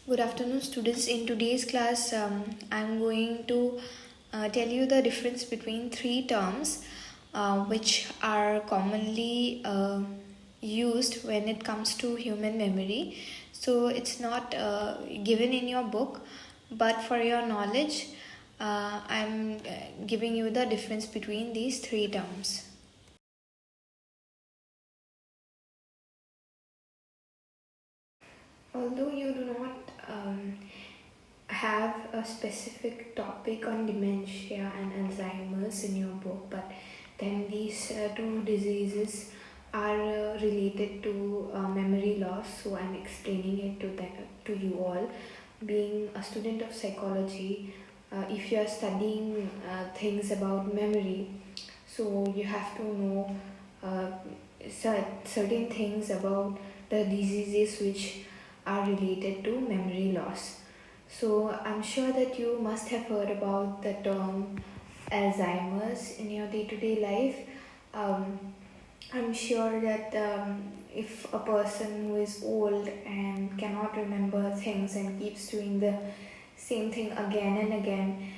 Good afternoon, students. In today's class, I'm going to tell you the difference between three terms which are commonly used when it comes to human memory. So, it's not given in your book, but for your knowledge, I'm giving you the difference between these three terms. Although you do not have a specific topic on dementia and Alzheimer's in your book, but then these two diseases are related to memory loss, so I'm explaining it to you all. Being a student of psychology, if you are studying things about memory, so you have to know uh, certain things about the diseases which are related to memory loss. So I'm sure that you must have heard about the term Alzheimer's in your day-to-day life. I'm sure that if a person who is old and cannot remember things and keeps doing the same thing again and again,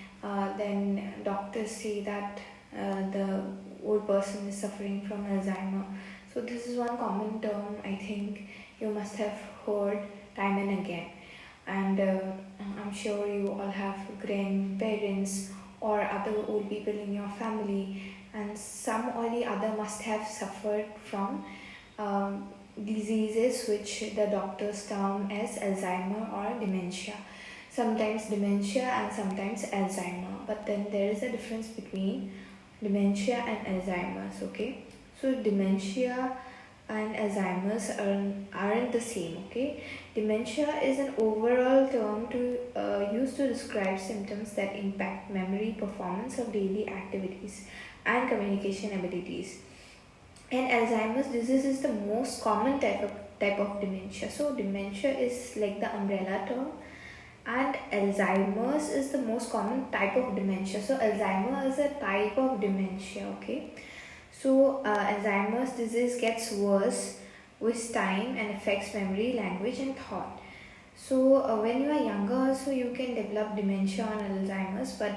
then doctors say that the old person is suffering from Alzheimer. So this is one common term I think you must have heard time and again. And I'm sure you all have grandparents or other old people in your family, and some or the other must have suffered from diseases which the doctors term as Alzheimer or dementia. Sometimes dementia and sometimes Alzheimer, but then there is a difference between dementia and Alzheimer's. Okay, so dementia and Alzheimer's aren't the same. Okay, dementia is an overall term to used to describe symptoms that impact memory, performance of daily activities, and communication abilities. And Alzheimer's disease is the most common type of dementia. So dementia is like the umbrella term, and Alzheimer's is the most common type of dementia. So Alzheimer is a type of dementia. Okay, so Alzheimer's disease gets worse with time and affects memory, language, and thought. So when you are younger, also you can develop dementia on Alzheimer's, but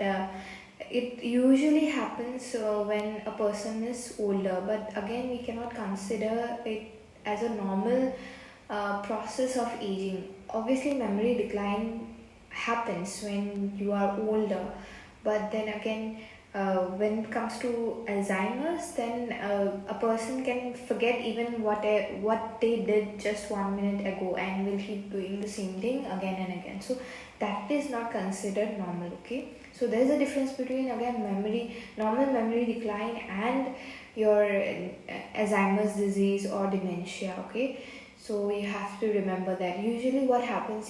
it usually happens when a person is older. But again, we cannot consider it as a normal process of aging. Obviously, memory decline happens when you are older, but then again, when it comes to Alzheimer's, then a person can forget even what they did just 1 minute ago and will keep doing the same thing again and again. So that is not considered normal. Okay, so there is a difference between again normal memory decline and your Alzheimer's disease or dementia. Okay, so you have to remember that. Usually, what happens,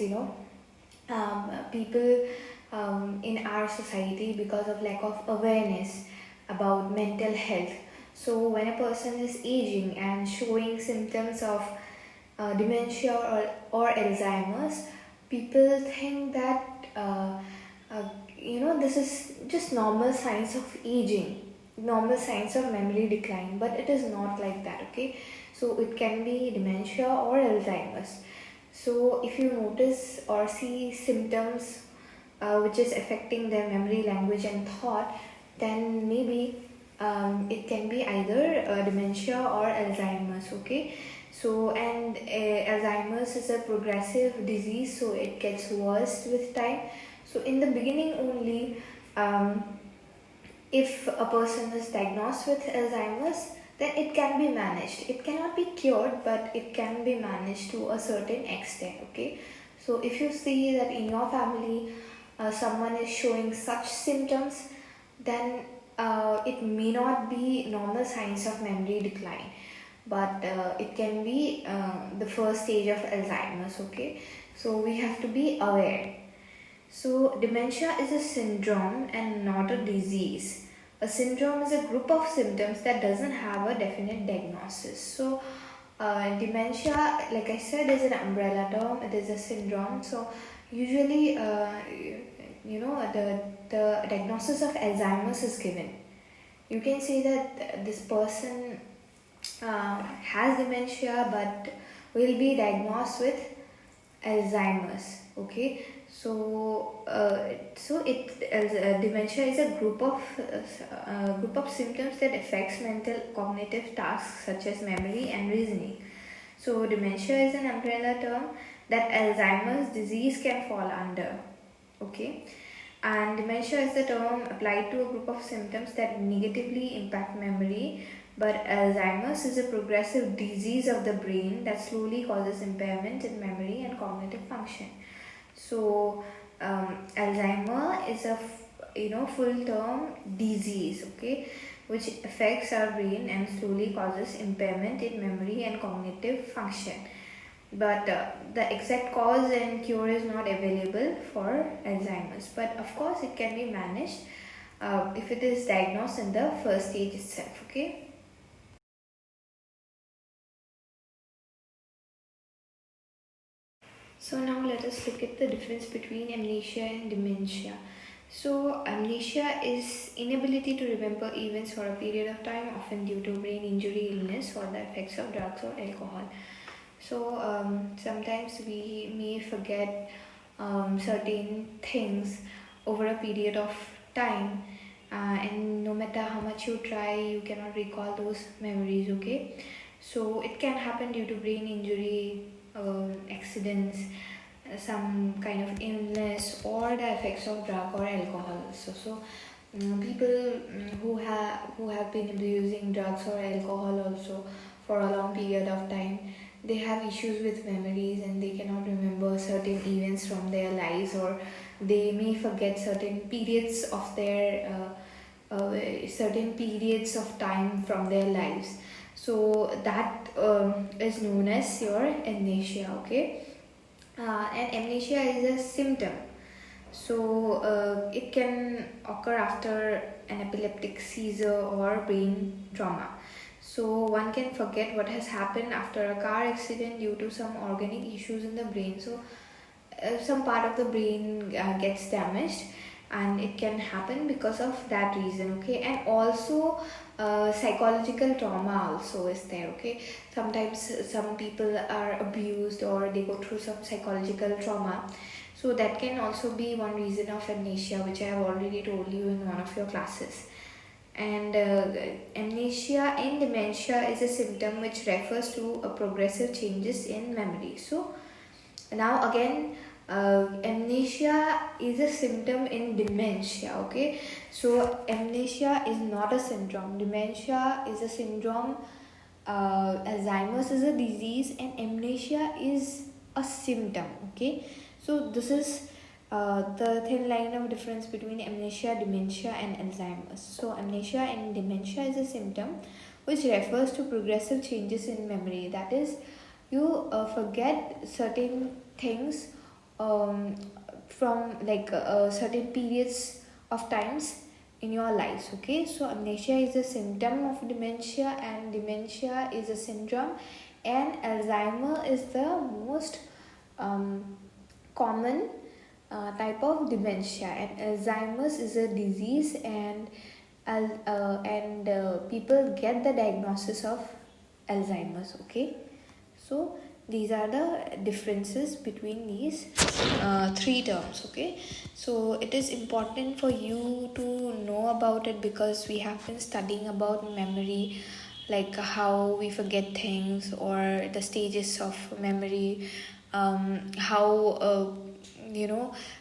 people in our society, because of lack of awareness about mental health. So when a person is aging and showing symptoms of dementia or Alzheimer's, people think that this is just normal signs of aging, normal signs of memory decline, but it is not like that. Okay, so it can be dementia or Alzheimer's. So if you notice or see symptoms which is affecting their memory, language, and thought, then maybe it can be either dementia or Alzheimer's. Okay, so and Alzheimer's is a progressive disease, so it gets worse with time. So in the beginning only, if a person is diagnosed with Alzheimer's, then it can be managed. It cannot be cured, but it can be managed to a certain extent. Okay, so if you see that in your family someone is showing such symptoms, then it may not be normal signs of memory decline, but it can be the first stage of Alzheimer's. Okay, so we have to be aware. So dementia is a syndrome and not a disease. A syndrome is a group of symptoms that doesn't have a definite diagnosis. So dementia, like I said, is an umbrella term. It is a syndrome. So usually, the diagnosis of Alzheimer's is given. You can say that this person has dementia, but will be diagnosed with Alzheimer's. Okay, dementia is a group of symptoms that affects mental cognitive tasks such as memory and reasoning. So dementia is an umbrella term that Alzheimer's disease can fall under. Okay, and dementia is the term applied to a group of symptoms that negatively impact memory. But Alzheimer's is a progressive disease of the brain that slowly causes impairment in memory and cognitive function. So Alzheimer is a full term disease, okay, which affects our brain and slowly causes impairment in memory and cognitive function. But the exact cause and cure is not available for Alzheimer's. But of course, it can be managed if it is diagnosed in the first stage itself. Okay. So now let us look at the difference between amnesia and dementia. So amnesia is inability to remember events for a period of time, often due to brain injury, illness, or the effects of drugs or alcohol. So sometimes we may forget certain things over a period of time, and no matter how much you try, you cannot recall those memories. Okay, so it can happen due to brain injury, accidents, some kind of illness, or the effects of drug or alcohol. People who have been abusing drugs or alcohol also for a long period of time, they have issues with memories and they cannot remember certain events from their lives, or they may forget certain periods of their certain periods of time from their lives. So that is known as your amnesia. Okay, and amnesia is a symptom. So it can occur after an epileptic seizure or brain trauma. So one can forget what has happened after a car accident due to some organic issues in the brain. So some part of the brain gets damaged, and it can happen because of that reason. Okay, and also psychological trauma also is there. Okay, sometimes some people are abused or they go through some psychological trauma, so that can also be one reason of amnesia, which I have already told you in one of your classes. And amnesia in dementia is a symptom which refers to a progressive changes in memory. So now again, amnesia is a symptom in dementia. Okay, so amnesia is not a syndrome, dementia is a syndrome, Alzheimer's is a disease, and amnesia is a symptom. Okay, so this is the thin line of difference between amnesia, dementia, and Alzheimer's. So amnesia and dementia is a symptom which refers to progressive changes in memory. That is, you forget certain things um, from like certain periods of times in your lives. Okay, so amnesia is a symptom of dementia and dementia is a syndrome, and Alzheimer is the most common type of dementia, and Alzheimer's is a disease, and people get the diagnosis of Alzheimer's. Okay, so these are the differences between these three terms. Okay, so it is important for you to know about it because we have been studying about memory, like how we forget things or the stages of memory, how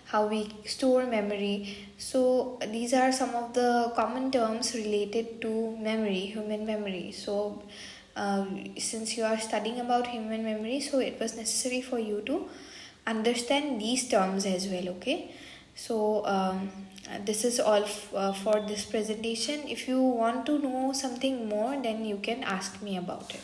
how we store memory. So these are some of the common terms related to memory, human memory. So since you are studying about human memory, so it was necessary for you to understand these terms as well. Okay, so this is all for this presentation. If you want to know something more, then you can ask me about it.